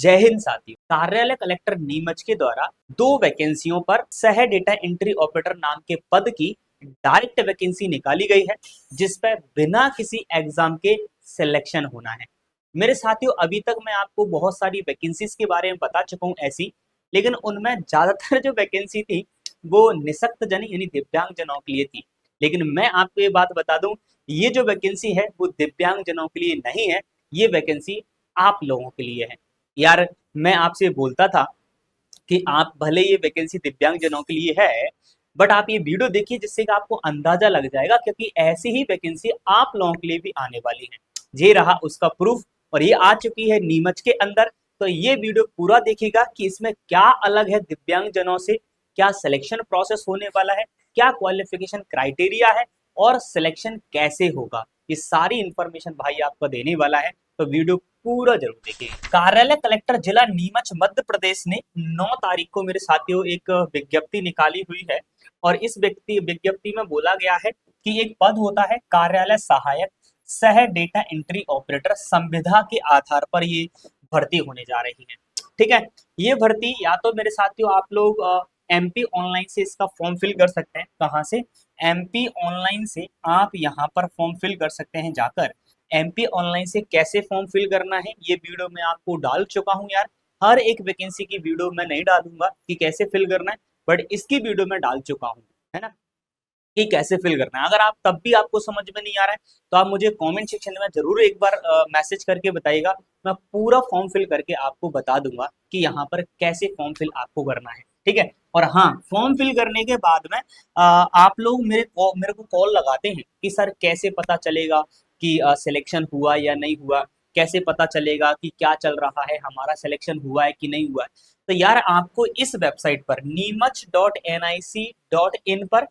जय हिंद साथियों। कार्यालय कलेक्टर नीमच के द्वारा 2 वैकेंसियों पर सह डेटा एंट्री ऑपरेटर नाम के पद की डायरेक्ट वैकेंसी निकाली गई है, जिस पर बिना किसी एग्जाम के सिलेक्शन होना है। मेरे साथियों, अभी तक मैं आपको बहुत सारी वैकेंसीज के बारे में बता चुका हूँ ऐसी, लेकिन उनमें ज्यादातर जो वैकेंसी थी वो निशक्त जन यानी दिव्यांग जनों के लिए थी। लेकिन मैं आपको ये बात बता दूं, ये जो वैकेंसी है वो दिव्यांग जनों के लिए नहीं है, ये वैकेंसी आप लोगों के लिए है। यार, मैं आपसे बोलता था कि आप भले ये वैकेंसी दिव्यांग जनों के लिए है, बट आप ये वीडियो देखिए जिससे कि आपको अंदाजा लग जाएगा, क्योंकि ऐसी ही वैकेंसी आप लोगों के लिए भी आने वाली है। ये रहा उसका प्रूफ, और ये आ चुकी है नीमच के अंदर। तो ये वीडियो पूरा देखिएगा कि इसमें क्या अलग है दिव्यांग जनों से, क्या सिलेक्शन प्रोसेस होने वाला है, क्या क्वालिफिकेशन क्राइटेरिया है और सिलेक्शन कैसे होगा। ये सारी इंफॉर्मेशन भाई आपको देने वाला है, तो वीडियो पूरा जरूर देखिए। कार्यालय कलेक्टर जिला नीमच मध्य प्रदेश ने 9 तारीख को मेरे साथियों एक विज्ञप्ति निकाली हुई है, और इस विज्ञप्ति में बोला गया है कि एक पद होता है कार्यालय सहायक सह डेटा एंट्री ऑपरेटर, संविदा के आधार पर ये भर्ती होने जा रही है। ठीक है, ये भर्ती या तो मेरे साथियों आप लोग एमपी ऑनलाइन से इसका फॉर्म फिल कर सकते हैं। कहाँ से? एमपी ऑनलाइन से आप यहाँ पर फॉर्म फिल कर सकते हैं जाकर। एमपी ऑनलाइन से कैसे फॉर्म फिल करना है ये वीडियो मैं आपको डाल चुका हूँ यार। हर एक वैकेंसी की वीडियो मैं नहीं डालूंगा कि कैसे फिल करना है, बट इसकी वीडियो मैं डाल चुका हूँ, है ना, कि कैसे फिल करना है। अगर आप तब भी आपको समझ में नहीं आ रहा है तो आप मुझे कमेंट सेक्शन में जरूर एक बार मैसेज करके बताइएगा। मैं पूरा फॉर्म फिल करके आपको बता दूंगा कि यहाँ पर कैसे फॉर्म फिल आपको करना है। ठीक है, और हाँ, फॉर्म फिल करने के बाद में आप लोग मेरे को कॉल लगाते हैं कि सर कैसे पता चलेगा कि सिलेक्शन हुआ या नहीं हुआ, कैसे पता चलेगा कि क्या चल रहा है, हमारा सिलेक्शन हुआ है कि नहीं हुआ है। तो यार, आपको इस वेबसाइट पर neemach.nic.in पर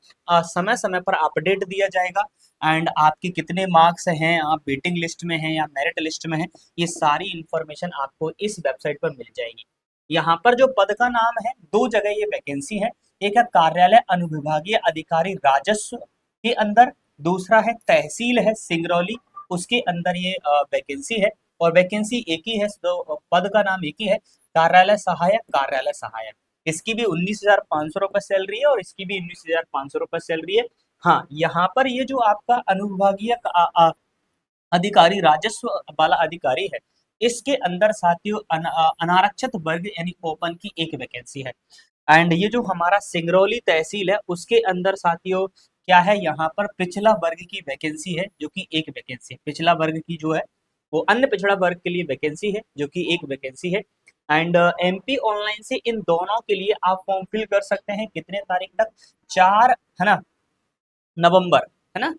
समय समय पर अपडेट दिया जाएगा। एंड आपके कितने मार्क्स हैं, आप वेटिंग लिस्ट में हैं या मेरिट लिस्ट में हैं, ये सारी इंफॉर्मेशन आपको इस वेबसाइट पर मिल जाएगी। यहाँ पर जो पद का नाम है, 2 जगह ये वैकेंसी है। एक है कार्यालय अनुविभागीय अधिकारी राजस्व के अंदर, दूसरा है तहसील है सिंगरौली, उसके अंदर ये वैकेंसी है। और वैकेंसी एक ही है, तो पद का नाम एक ही है, कार्यालय सहायक कार्यालय सहायक। इसकी भी 19,500 रुपए सैलरी है और इसकी भी 19,500 रुपए सैलरी है। हाँ, यहाँ पर ये जो आपका अनुविभागीय अधिकारी राजस्व वाला अधिकारी है, इसके अंदर साथियों अनारक्षित वर्ग यानी ओपन की एक वैकेंसी है। एंड ये जो हमारा सिंगरौली तहसील है उसके अंदर साथियों क्या है, यहाँ पर पिछला वर्ग की वैकेंसी है, जो कि एक वैकेंसी है। पिछला वर्ग की जो है वो अन्य पिछड़ा वर्ग के लिए वैकेंसी है, जो कि एक वैकेंसी है। एंड एमपी ऑनलाइन से इन दोनों के लिए आप फॉर्म फिल कर सकते हैं। कितने तारीख तक? 4, है ना, नवंबर, है ना,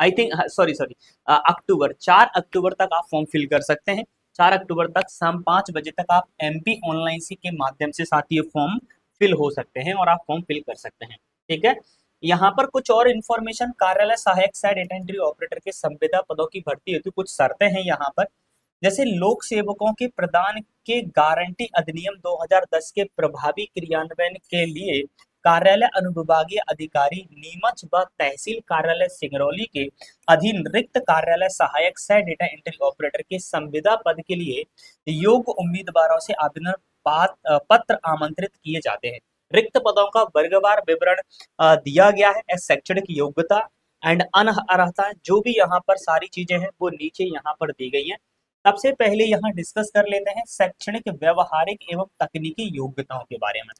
आई थिंक, सॉरी सॉरी, अक्टूबर, 4 अक्टूबर तक आप फॉर्म फिल कर सकते हैं। 4 अक्टूबर तक शाम 5 बजे तक आप एमपी ऑनलाइन सी के माध्यम से साथ ये फॉर्म फिल हो सकते हैं और आप फॉर्म फिल कर सकते हैं। ठीक है, यहाँ पर कुछ और इन्फॉर्मेशन, कार्यालय सहायक सह डेटा एंट्री ऑपरेटर के संविदा पदों की भर्ती हेतु कुछ शर्तें हैं यहाँ पर। जैसे लोक सेवकों के प्रदान के गारंटी अधिनियम 2010 के प्रभावी क्रियान्वयन के लिए कार्यालय अनुविभागीय अधिकारी नीमच व तहसील कार्यालय सिंगरौली के अधीन रिक्त कार्यालय सहायक सह डेटा एंट्री ऑपरेटर के संविदा पद के लिए योग्य उम्मीदवारों से आवेदन पत्र आमंत्रित किए जाते हैं। रिक्त पदों का वर्गवार विवरण दिया गया है। शैक्षणिक योग्यता एंड अनर्हता, जो भी यहाँ पर सारी चीजें हैं वो नीचे यहाँ पर दी गई हैं। सबसे पहले यहाँ डिस्कस कर लेते हैं शैक्षणिक, व्यवहारिक एवं तकनीकी योग्यताओं के बारे में।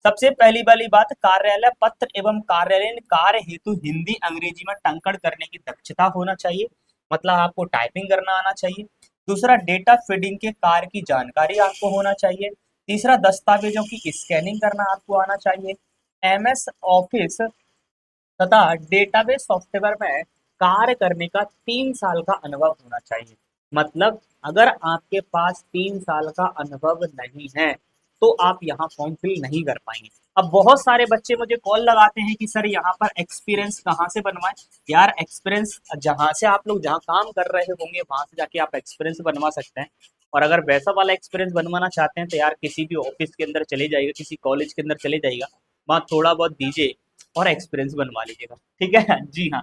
सबसे पहली वाली बात, कार्यालय पत्र एवं कार्यालयीन कार्य हेतु हिंदी अंग्रेजी में टंकण करने की दक्षता होना चाहिए, मतलब आपको टाइपिंग करना आना चाहिए। दूसरा, डेटा फीडिंग के कार्य की जानकारी आपको होना चाहिए। तीसरा, दस्तावेजों की स्कैनिंग करना आपको आना चाहिए। एमएस ऑफिस तथा डेटाबेस सॉफ्टवेयर में कार्य करने का 3 साल का अनुभव होना चाहिए। मतलब अगर आपके पास 3 साल का अनुभव नहीं है तो आप यहाँ फॉर्म फिल नहीं कर पाएंगे। अब बहुत सारे बच्चे मुझे कॉल लगाते हैं कि सर यहाँ पर एक्सपीरियंस कहाँ से बनवाएं। यार, एक्सपीरियंस जहाँ से आप लोग जहाँ काम कर रहे होंगे वहां से जाके आप एक्सपीरियंस बनवा सकते हैं। और अगर वैसा वाला एक्सपीरियंस बनवाना चाहते हैं तो यार किसी भी ऑफिस के अंदर चले जाइएगा, किसी कॉलेज के अंदर चले जाइएगा, वहाँ थोड़ा बहुत दीजिए और एक्सपीरियंस बनवा लीजिएगा। ठीक है जी हाँ,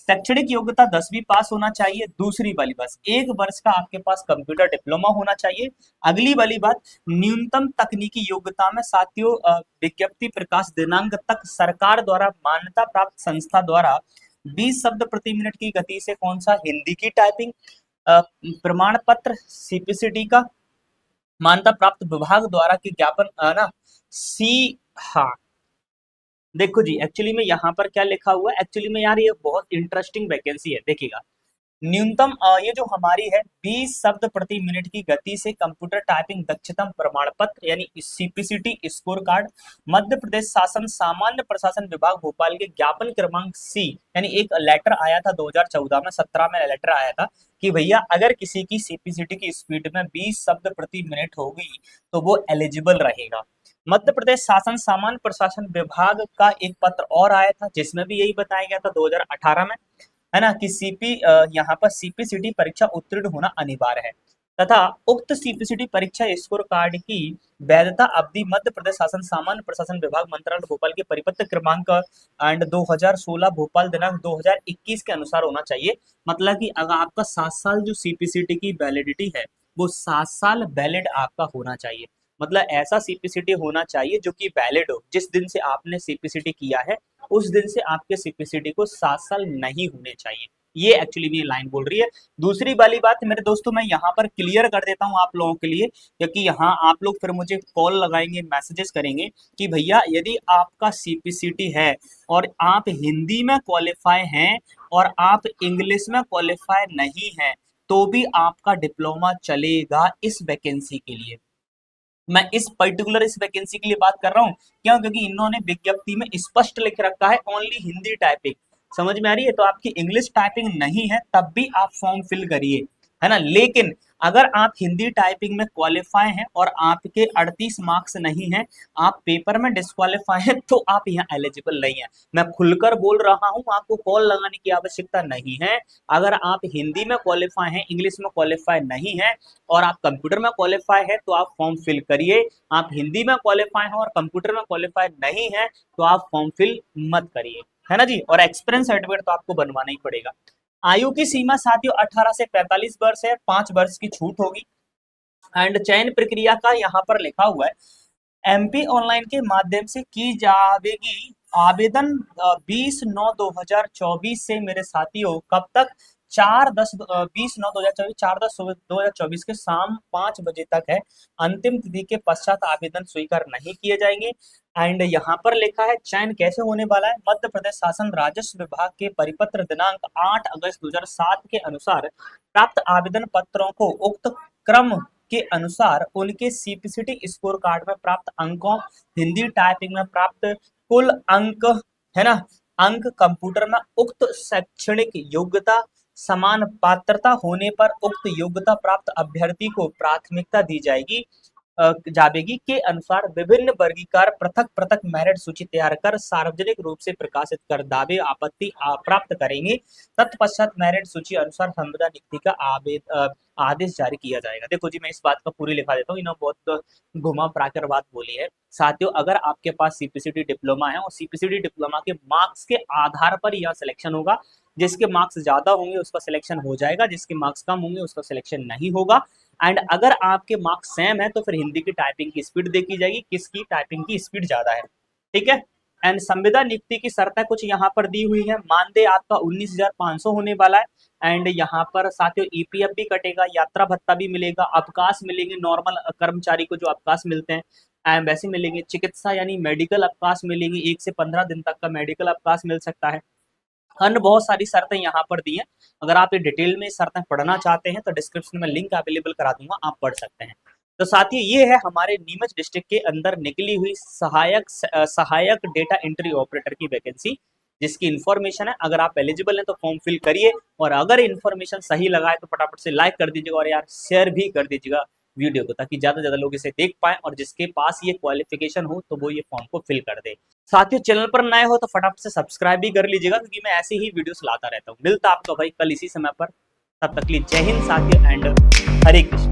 शैक्षणिक योग्यता 10वीं पास होना चाहिए। दूसरी वाली बात, 1 वर्ष का आपके पास कंप्यूटर डिप्लोमा होना चाहिए। अगली वाली बात, न्यूनतम तकनीकी योग्यता में साथियों विज्ञप्ति प्रकाश दिनांक तक सरकार द्वारा मान्यता प्राप्त संस्था द्वारा 20 शब्द प्रति मिनट की गति से कौन सा हिंदी की टाइपिंग, प्रमाण पत्र सीपीसीटी का, मान्यता प्राप्त विभाग द्वारा की ज्ञापन ना सी। हाँ देखो जी, एक्चुअली में यहाँ पर क्या लिखा हुआ है, एक्चुअली में यार ये बहुत इंटरेस्टिंग वैकेंसी है। देखिएगा, न्यूनतम ये जो हमारी है 20 शब्द प्रति मिनट की गति से कंप्यूटर टाइपिंग दक्षता प्रमाण पत्र यानी CPCT score card, Madhya Pradesh शासन सामान्य प्रशासन विभाग भोपाल के ज्ञापन क्रमांक सी, यानी एक लेटर आया था 2014 में, 17 में लेटर आया था कि भैया अगर किसी की सीपीसीटी की स्पीड में 20 शब्द प्रति मिनट होगी तो वो एलिजिबल रहेगा। मध्य प्रदेश शासन सामान्य प्रशासन विभाग का एक पत्र और आया था जिसमें भी यही बताया गया था 2018 में, है ना, कि यहाँ पर सीपीसीटी परीक्षा उत्तीर्ण होना अनिवार्य है तथा उक्त सीपीसीटी परीक्षा स्कोर कार्ड की वैधता अवधि मध्य प्रदेश शासन सामान्य प्रशासन विभाग मंत्रालय भोपाल के परिपत्र क्रमांक एंड 2016 भोपाल दिनांक 2021 के अनुसार होना चाहिए। मतलब कि अगर आपका 7 साल जो सीपीसीटी की वैलिडिटी है वो 7 साल वैलिड आपका होना चाहिए। मतलब ऐसा सीपीसीटी होना चाहिए जो कि वैलिड हो। जिस दिन से आपने सीपीसीटी किया है उस दिन से आपके सीपीसीटी को 7 साल नहीं होने चाहिए। ये एक्चुअली भी लाइन बोल रही है। दूसरी वाली बात मेरे दोस्तों मैं यहाँ पर क्लियर कर देता हूँ आप लोगों के लिए, क्योंकि यहाँ आप लोग फिर मुझे कॉल लगाएंगे, मैसेजेस करेंगे कि भैया यदि आपका सीपीसीटी है और आप हिंदी में क्वालिफाई हैं और आप इंग्लिश में क्वालिफाई नहीं हैं तो भी आपका डिप्लोमा चलेगा इस वैकेंसी के लिए। मैं इस वैकेंसी के लिए बात कर रहा हूँ, क्यों? क्योंकि इन्होंने विज्ञप्ति में स्पष्ट लिख रखा है ओनली हिंदी टाइपिंग। समझ में आ रही है? तो आपकी इंग्लिश टाइपिंग नहीं है तब भी आप फॉर्म फिल करिए, है ना। लेकिन अगर आप हिंदी टाइपिंग में क्वालिफाई हैं और आपके 38 मार्क्स नहीं हैं, आप पेपर में डिस्क्वालीफाई हैं, तो आप यहाँ एलिजिबल नहीं है। मैं खुलकर बोल रहा हूँ, आपको कॉल लगाने की आवश्यकता नहीं है। अगर आप हिंदी में क्वालिफाई हैं, इंग्लिश में क्वालिफाई नहीं है और आप कंप्यूटर में क्वालिफाई है तो आप फॉर्म फिल करिए। आप हिंदी में क्वालिफाई हैं और कंप्यूटर में क्वालिफाई नहीं है तो आप फॉर्म फिल मत करिए, है ना जी। और एक्सपीरियंस सर्टिफिकेट तो आपको बनवाना ही पड़ेगा। आयु की सीमा साथियों 18 से 45 वर्ष है, 5 वर्ष की छूट होगी। एंड चयन प्रक्रिया का यहाँ पर लिखा हुआ है एमपी ऑनलाइन के माध्यम से की जाएगी। आवेदन 20/9/2024 से मेरे साथियों कब तक? 20/9/2024 4/10/2024 के शाम 5 बजे तक है। अंतिम तिथि के पश्चात आवेदन स्वीकार नहीं किए जाएंगे। एंड यहाँ पर लिखा है चयन कैसे होने वाला है। मध्य प्रदेश शासन राजस्व विभाग के परिपत्र दिनांक 8 अगस्त 2007 के अनुसार प्राप्त आवेदन पत्रों को उक्त क्रम के अनुसार उनके सीपीसीटी स्कोर कार्ड में प्राप्त अंकों, हिंदी टाइपिंग में प्राप्त कुल अंक, है ना, अंक कंप्यूटर में उक्त शैक्षणिक योग्यता समान पात्रता होने पर उक्त योग्यता प्राप्त अभ्यर्थी को प्राथमिकता दी जाएगी जावेगी के अनुसार विभिन्न वर्गीकार पृथक पृथक मेरिट सूची तैयार कर सार्वजनिक रूप से प्रकाशित कर दावे आपत्ति प्राप्त करेंगे। तत्पश्चात मेरिट सूची अनुसार संविदा नियुक्ति का आदेश जारी किया जाएगा। देखो जी, मैं इस बात का पूरी लिखा देता हूँ, इन्होंने बहुत घुमा प्राकर बात बोली है। साथियों, अगर आपके पास सीपीसीटी डिप्लोमा है और सीपीसीटी डिप्लोमा के मार्क्स के आधार पर यह सिलेक्शन होगा। जिसके मार्क्स ज्यादा होंगे उसका सिलेक्शन हो जाएगा, जिसके मार्क्स कम होंगे उसका सिलेक्शन नहीं होगा। एंड अगर आपके मार्क्स सेम है तो फिर हिंदी की टाइपिंग की स्पीड देखी जाएगी, किसकी टाइपिंग की स्पीड ज्यादा है, ठीक है। एंड संविदा नियुक्ति की शर्तें कुछ यहाँ पर दी हुई है। मानदेय आपका 19,500 होने वाला है। एंड यहाँ पर साथियों ईपीएफ भी कटेगा, यात्रा भत्ता भी मिलेगा, अवकाश मिलेंगे, नॉर्मल कर्मचारी को जो अवकाश मिलते हैं एंड वैसे मिलेंगे। चिकित्सा यानी मेडिकल अवकाश मिलेंगे, 1 से 15 दिन तक का मेडिकल अवकाश मिल सकता है। अन्य बहुत सारी शर्तें यहाँ पर दी हैं। अगर आप ये डिटेल में शर्तें पढ़ना चाहते हैं तो डिस्क्रिप्शन में लिंक अवेलेबल करा दूंगा, आप पढ़ सकते हैं। तो साथियों ये है हमारे नीमच डिस्ट्रिक्ट के अंदर निकली हुई सहायक डेटा एंट्री ऑपरेटर की वैकेंसी, जिसकी इन्फॉर्मेशन है। अगर आप एलिजिबल हैं तो फॉर्म फिल करिए और अगर इन्फॉर्मेशन सही लगा है तो फटाफट से लाइक कर दीजिएगा और यार शेयर भी कर दीजिएगा वीडियो को, ताकि ज्यादा से ज्यादा लोग इसे देख पाए और जिसके पास ये क्वालिफिकेशन हो तो वो ये फॉर्म को फिल कर दे। साथियों चैनल पर नए हो तो फटाफट से सब्सक्राइब भी कर लीजिएगा, क्योंकि मैं ऐसे ही वीडियोस लाता रहता हूँ। मिलता आपका भाई कल इसी समय पर, तब तक के लिए जय हिंद साथियों एंड हरे कृष्ण।